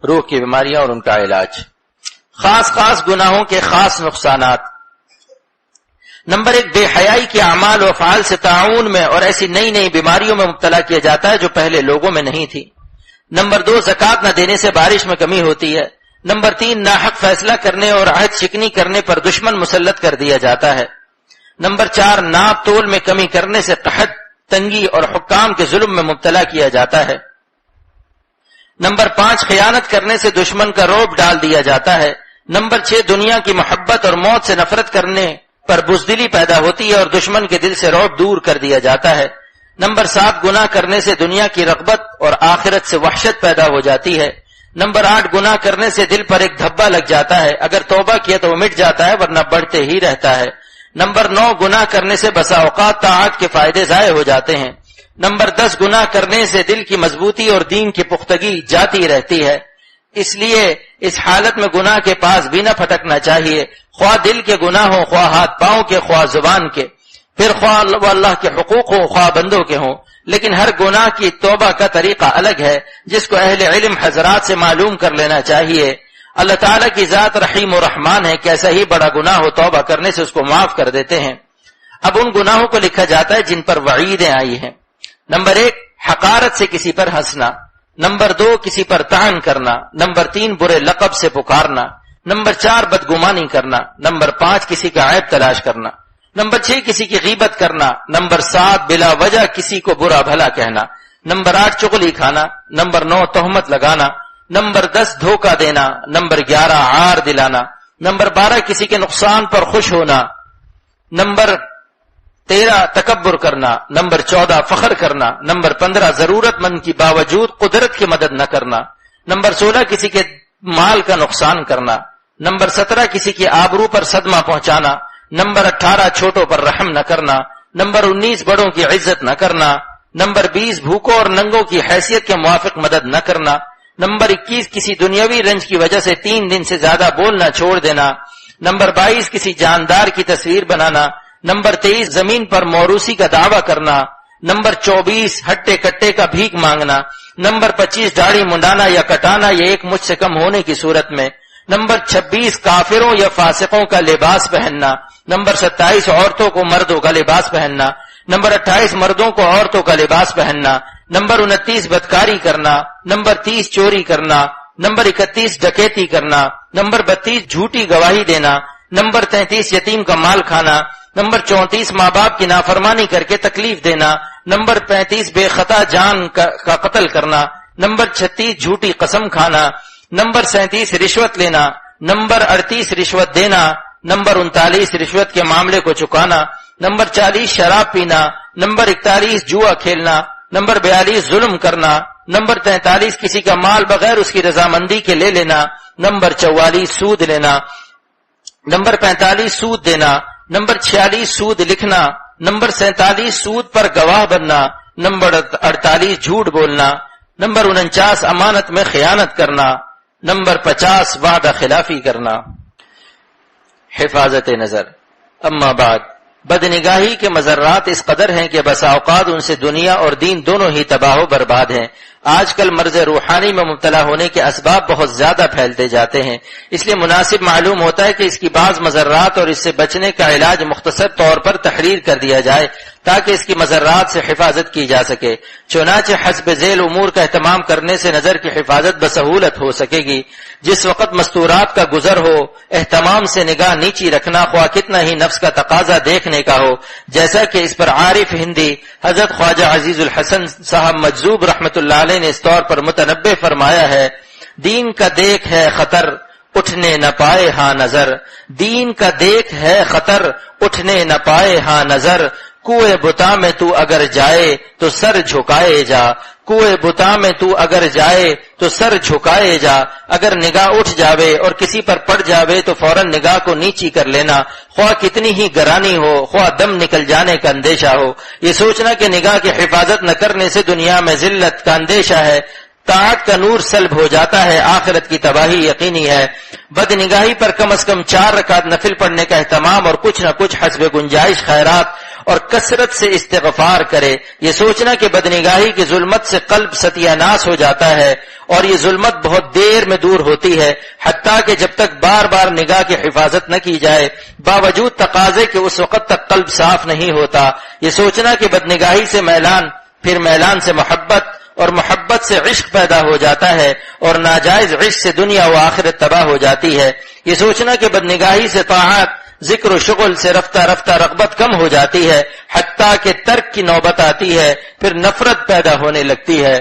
روح کی بیماریاں اور ان کا علاج۔ خاص گناہوں کے خاص نقصانات۔ نمبر 1، بے حیائی کے اعمال و افعال سے تعاون میں اور ایسی نئی بیماریوں میں مبتلا کیا جاتا ہے جو پہلے لوگوں میں نہیں تھی۔ نمبر 2، زکوٰۃ نہ دینے سے بارش میں کمی ہوتی ہے۔ نمبر 3، ناحق فیصلہ کرنے اور عہد شکنی کرنے پر دشمن مسلط کر دیا جاتا ہے۔ نمبر 4، ناپ تول میں کمی کرنے سے قحط، تنگی اور حکام کے ظلم میں مبتلا کیا جاتا ہے۔ نمبر 5، خیانت کرنے سے دشمن کا رعب ڈال دیا جاتا ہے۔ نمبر 6، دنیا کی محبت اور موت سے نفرت کرنے پر بزدلی پیدا ہوتی ہے اور دشمن کے دل سے رعب دور کر دیا جاتا ہے۔ نمبر 7، گناہ کرنے سے دنیا کی رغبت اور آخرت سے وحشت پیدا ہو جاتی ہے۔ نمبر 8، گناہ کرنے سے دل پر ایک دھبا لگ جاتا ہے، اگر توبہ کیا تو وہ مٹ جاتا ہے ورنہ بڑھتے ہی رہتا ہے۔ نمبر 9، گناہ کرنے سے بسا اوقات طاعت کے فائدے ضائع ہو جاتے ہیں۔ نمبر 10، گناہ کرنے سے دل کی مضبوطی اور دین کی پختگی جاتی رہتی ہے، اس لیے اس حالت میں گناہ کے پاس بھی نہ پھٹکنا چاہیے، خواہ دل کے گناہ ہوں، خواہ ہاتھ پاؤں کے، خواہ زبان کے، پھر خواہ اللہ کے حقوق ہوں، خواہ بندوں کے ہوں، لیکن ہر گناہ کی توبہ کا طریقہ الگ ہے جس کو اہل علم حضرات سے معلوم کر لینا چاہیے۔ اللہ تعالیٰ کی ذات رحیم و رحمان ہے، کیسا ہی بڑا گناہ ہو توبہ کرنے سے اس کو معاف کر دیتے ہیں۔ اب ان گناہوں کو لکھا جاتا ہے جن پر وعیدیں آئی ہیں۔ نمبر 1، حقارت سے کسی پر ہنسنا۔ نمبر 2، کسی پر طعن کرنا۔ نمبر 3، برے لقب سے پکارنا۔ نمبر 4، بدگمانی کرنا۔ نمبر 5، کسی کا عیب تلاش کرنا۔ نمبر 6، کسی کی غیبت کرنا۔ نمبر 7، بلا وجہ کسی کو برا بھلا کہنا۔ نمبر 8، چغلی کھانا۔ نمبر 9، تہمت لگانا۔ نمبر 10، دھوکہ دینا۔ نمبر 11، عار دلانا۔ نمبر 12، کسی کے نقصان پر خوش ہونا۔ نمبر 13، تکبر کرنا۔ نمبر 14، فخر کرنا۔ نمبر 15، ضرورت مند کی باوجود قدرت کی مدد نہ کرنا۔ نمبر 16، کسی کے مال کا نقصان کرنا۔ نمبر 17، کسی کی آبرو پر صدمہ پہنچانا۔ نمبر 18، چھوٹوں پر رحم نہ کرنا۔ نمبر 19، بڑوں کی عزت نہ کرنا۔ نمبر 20، بھوکوں اور ننگوں کی حیثیت کے موافق مدد نہ کرنا۔ نمبر 21، کسی دنیاوی رنج کی وجہ سے 3 دن سے زیادہ بولنا چھوڑ دینا۔ نمبر 22، کسی جاندار کی تصویر بنانا۔ نمبر 23، زمین پر موروثی کا دعویٰ کرنا۔ نمبر 24، ہٹے کٹے کا بھیک مانگنا۔ نمبر 25، داڑھی منڈانا یا کٹانا یا ایک مجھ سے کم ہونے کی صورت میں۔ نمبر 26، کافروں یا فاسقوں کا لباس پہننا۔ نمبر 27، عورتوں کو مردوں کا لباس پہننا۔ نمبر 28، مردوں کو عورتوں کا لباس پہننا۔ نمبر 29، بدکاری کرنا۔ نمبر 30، چوری کرنا۔ نمبر 31، ڈکیتی کرنا۔ نمبر 32، جھوٹی گواہی دینا۔ نمبر 33، یتیم کا مال کھانا۔ نمبر 34، ماں باپ کی نافرمانی کر کے تکلیف دینا۔ نمبر 35، بے خطا جان کا قتل کرنا۔ نمبر 36، جھوٹی قسم کھانا۔ نمبر 37، رشوت لینا۔ نمبر 38، رشوت دینا۔ نمبر 39، رشوت کے معاملے کو چکانا۔ نمبر 40، شراب پینا۔ نمبر 41، جوا کھیلنا۔ نمبر 42، ظلم کرنا۔ نمبر 43، کسی کا مال بغیر اس کی رضامندی کے لے لینا۔ نمبر 44، سود لینا۔ نمبر 45، سود دینا۔ نمبر 46، سود لکھنا۔ نمبر 47، سود پر گواہ بننا۔ نمبر 48، جھوٹ بولنا۔ نمبر 49، امانت میں خیانت کرنا۔ نمبر 50، وعدہ خلافی کرنا۔ حفاظت نظر۔ اما بعد، بدنگاہی کے مضرات اس قدر ہیں کہ بسا اوقات ان سے دنیا اور دین دونوں ہی تباہ و برباد ہیں۔ آج کل مرض روحانی میں مبتلا ہونے کے اسباب بہت زیادہ پھیلتے جاتے ہیں، اس لیے مناسب معلوم ہوتا ہے کہ اس کی بعض مضرات اور اس سے بچنے کا علاج مختصر طور پر تحریر کر دیا جائے تاکہ اس کی مضرات سے حفاظت کی جا سکے۔ چنانچہ حسب ذیل امور کا اہتمام کرنے سے نظر کی حفاظت بسہولت ہو سکے گی۔ جس وقت مستورات کا گزر ہو، اہتمام سے نگاہ نیچی رکھنا خواہ کتنا ہی نفس کا تقاضا دیکھنے کا ہو، جیسا کہ اس پر عارف ہندی حضرت خواجہ عزیز الحسن صاحب مجذوب رحمت اللہ علیہ نے اس طور پر متنبہ فرمایا ہے: دین کا دیکھ ہے خطر اٹھنے نہ پائے ہاں نظر، دین کا دیکھ ہے خطر اٹھنے نہ پائے ہاں نظر، کوئے بتا میں تو اگر جائے تو سر جھکائے جا، کوئے بتا میں تو اگر جائے تو سر جھکائے جا۔ اگر نگاہ اٹھ جاوے اور کسی پر پڑ جاوے تو فوراً نگاہ کو نیچی کر لینا، خواہ کتنی ہی گرانی ہو، خواہ دم نکل جانے کا اندیشہ ہو۔ یہ سوچنا کہ نگاہ کی حفاظت نہ کرنے سے دنیا میں ذلت کا اندیشہ ہے، طاعت کا نور سلب ہو جاتا ہے، آخرت کی تباہی یقینی ہے۔ بد نگاہی پر کم از کم 4 رکعت نفل پڑھنے کا اہتمام اور کچھ نہ کچھ حسب گنجائش خیرات اور کثرت سے استغفار کرے۔ یہ سوچنا کہ بد نگاہی کی ظلمت سے قلب ستیہ ناس ہو جاتا ہے اور یہ ظلمت بہت دیر میں دور ہوتی ہے، حتیٰ کہ جب تک بار بار نگاہ کی حفاظت نہ کی جائے، باوجود تقاضے کہ اس وقت تک قلب صاف نہیں ہوتا۔ یہ سوچنا کہ بد نگاہی سے میلان، پھر میلان سے محبت اور محبت سے عشق پیدا ہو جاتا ہے اور ناجائز عشق سے دنیا و آخرت تباہ ہو جاتی ہے۔ یہ سوچنا کہ بد نگاہی سے طاعت، ذکر و شغل سے رفتہ رفتہ رغبت کم ہو جاتی ہے، حتیٰ کہ ترک کی نوبت آتی ہے، پھر نفرت پیدا ہونے لگتی ہے۔